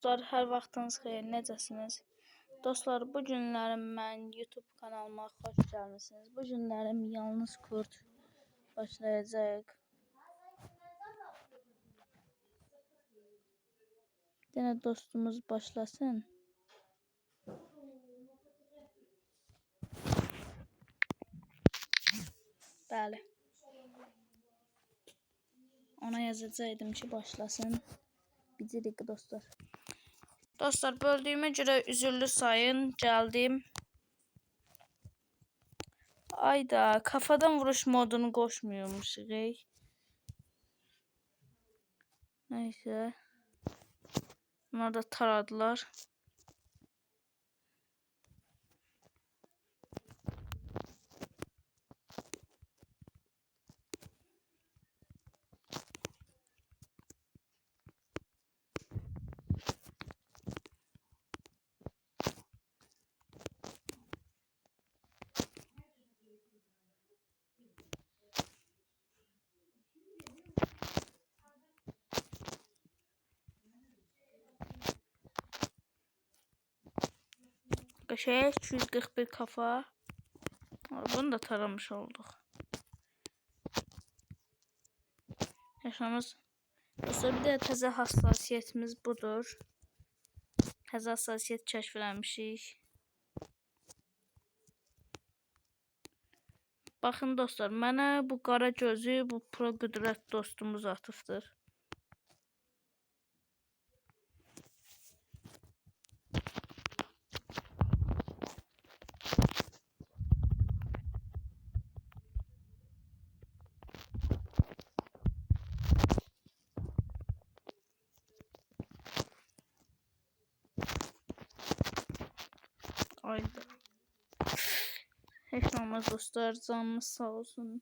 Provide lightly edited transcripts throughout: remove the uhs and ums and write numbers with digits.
Dostlar, hər vaxtınız xeyir, necəsiniz? Dostlar, bu günlərim mən YouTube kanalıma xoş gəlmisiniz. Bu günlərim yalnız kurt başlayacaq. Yenə dostumuz başlasın. Bəli. Ona yazacaqdım ki, başlasın. Bicirik dostlar. Dostlar, böldüğüme göre üzüllü sayın. Geldim. Ayda kafadan vuruş modunu koşmuyormuş. Neyse. Bunlar da taradılar. Şey 241 kafa. Bunu da taramış olduk. Yaşamız. Dostlar, bir de təzə hassasiyetimiz budur. Təzə hassasiyet kəşf eləmişik. Baxın dostlar, mənə bu qara gözü bu pro qüdrət dostumuz atıbdır. Ayda. Heç olmaz dostlar, canınız sağ olsun.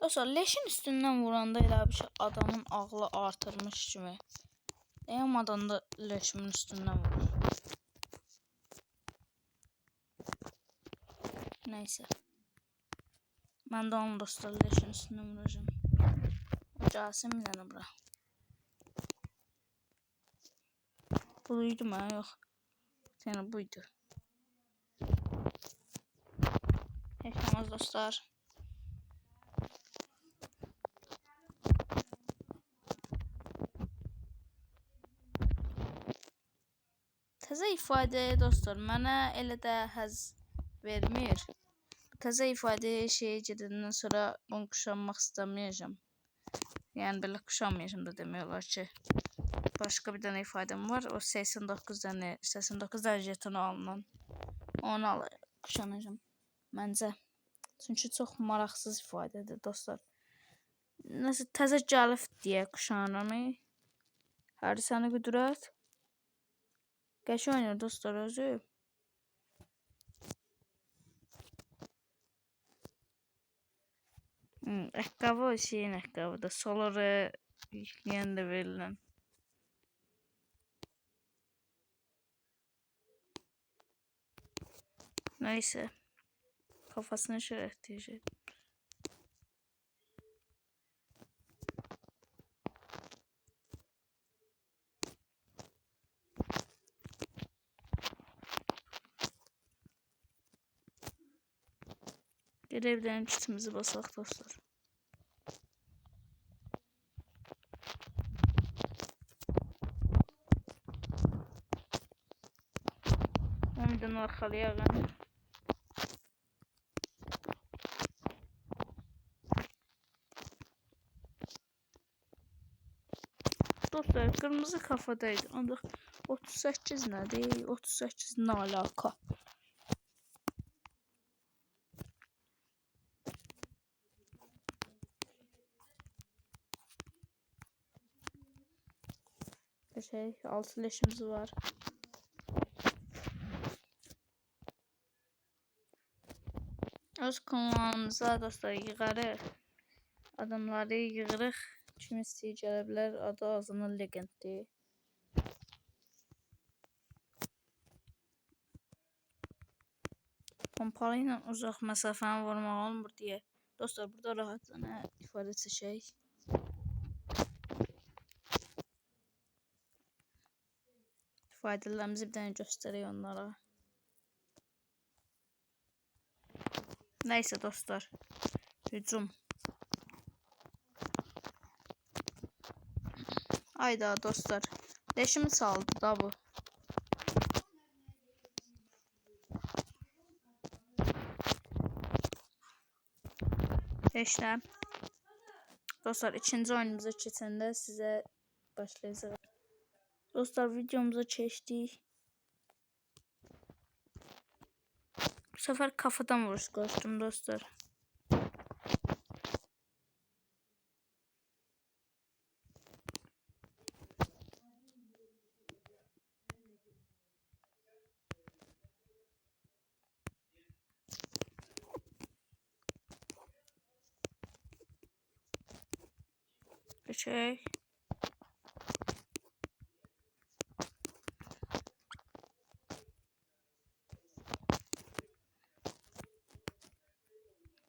Dostlar, leşin üstündən vuranda elə bir şey adamın ağlı artırmış kimi. Deyəm adam da leşimin üstündən vurur. Neyse. Mən də onu dostlar leşin üstündən vuracağım. O gəlsin bir dənə bura. Buydu mu? Yox. Yəni buydu. Heç olmaz dostlar. Təzə ifadə dostlar mənə elə də həzz vermir. Təzə ifadə şeyə gedəndən sonra bunu kuşanmaq istəməyəcəm. Yəni belə kuşanmayacağım da demək olar ki. Başqa bir dənə ifadəm var. O 89 dənə jetonu alınan. Onu kuşanacağım. Məncə. Çünki çox maraqsız ifadədir dostlar. Nəsə təzə gəlib deyə kuşanıram. Hər sənə qüdrət. Qəşəng oynayır dostlar özü. Ayaqqabı şeyin ayaqqabıdır. Soları yükləyən də verilən. Neyse. Kafasını şerefleyecek. Görevlerin kitimizi basak dostlar. Ondan arkalayalım. Dostlar, kırmızı kafadaydı. Ancaq 38 nədir? 38 nə alaka? Şey, 6 leşimiz var. Öz kanalımıza dostlar yığarıq. Adamları yığırıq. Kim istəyir gələ bilər. Adı ağzına legenddir. Pompalı ilə uzaq məsafəni vurmaq olmur deyə. Dostlar, burada rahatca ifade seçək. Faydalarımızı bir tane gösteriyor onlara. Neyse dostlar. Hücum. Hayda dostlar. Leşimi saldı da bu. Leşler. Dostlar ikinci oyunumuza keçəndə sizə başlayacağıq. Dostlar videomuza keçdik. Bu sefer kafadan vuruş koştum dostlar. Şey.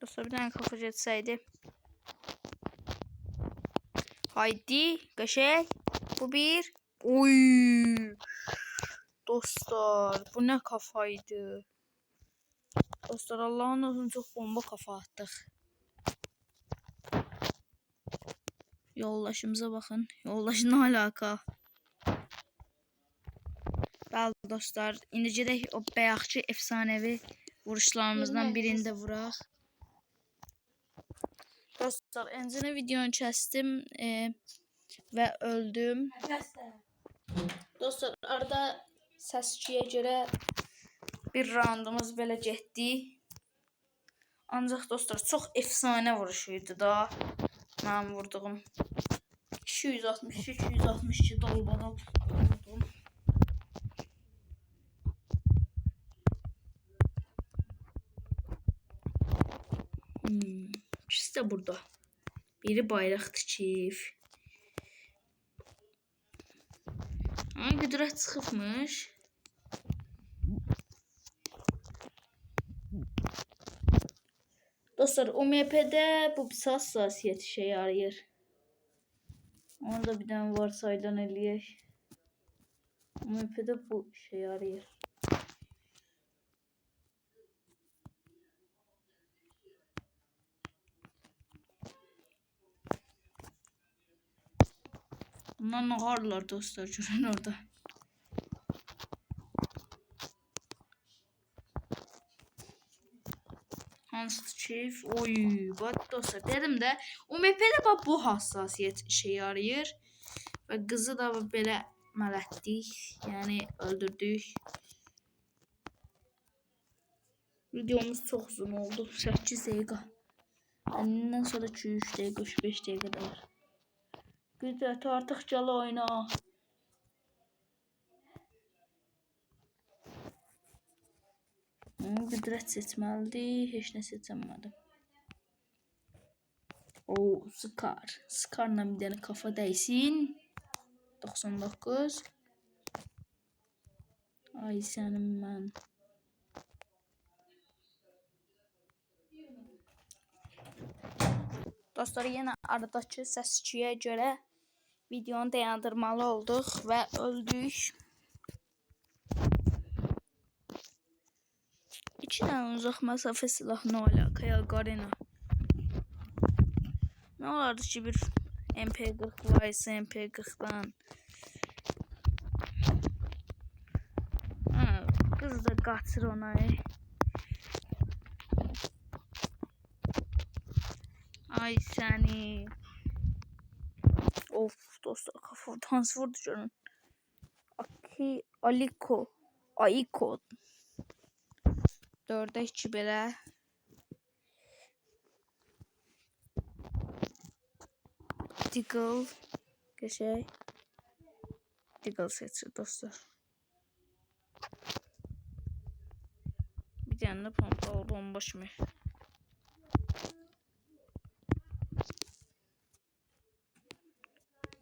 Dostlar bir tane kafa geçseydi. Haydi kaşey. Bu bir. Oy. Dostlar bu ne kafaydı. Dostlar Allah'ın olsun çok bomba kafa attık. Yoldaşımıza bakın. Yoldaş ne alaka? Bəli dostlar, indicədək o bayaqçı efsanevi vuruşlarımızdan birində vuraq. Dostlar, öncə videonu kəstim və öldüm. Dostlar, arada səs-küyə görə bir roundumuz belə getdi. Ancaq dostlar, çox efsane vuruşuydu da mənim vurduğum. 262 dalbadal vurdum. İkisi de burada. Biri bayraq tikib. Ay qüdrət çıxıbmış. Dostlar UMP'de bu bir hassasiyet işe yarayır. Onu da bir tane varsaydan eləyək. UMP'de bu işe yarayır. Bunlar ne harlar dostlar görün orada. Hans Chief. Oy bak dostlar dedim de UMP'de bak bu hassasiyet işe yarayır. Ve kızı da böyle mələtdik. Yani öldürdük. Videomuz çok uzun oldu. 8 dakika. Ondan sonra 2-3 dakika, 3-5 dakika da var. Güzel artık cala oyna. Qüdrət seçməlidir. Heç nə seçəmədim. O Scar. Scar'la bir tane kafa değsin. 99. Ay sənin mən. Dostlar yine aradaki səs-küyə görə videonu dayandırmalı olduq və öldük. 2 tane uzaq məsafə silahı nə alaka ya Garena. Ne olardı ki bir MP40 var ise MP40'dan. Kız da qaçır ona. Ay səni. Of dostlar kafadan vurdu canım. Aiko. 4'e 2 belə. Diggle. Geçey. Diggle seçir dostlar. Bir tane de pompalı bomba şimdi.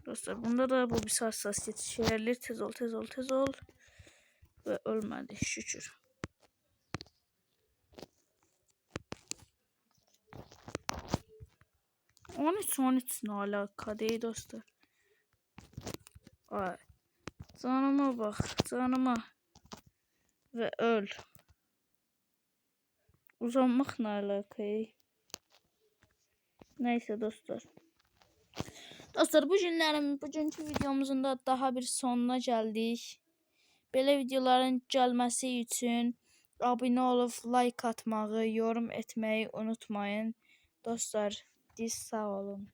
Dostlar bunda da bu bir hassasiyet şeylerler tez ol. Ve ölmedi şükür. On üç ne alaka değil dostlar. Ay. Canıma bak, canıma. Ve öl. Uzanmak ne alaka? Neyse dostlar. Dostlar, bugünkü videomuzun da daha bir sonuna geldik. Belə videoların gəlməsi üçün abunə olub like atmağı, yorum etməyi unutmayın. Dostlar, sağ olun.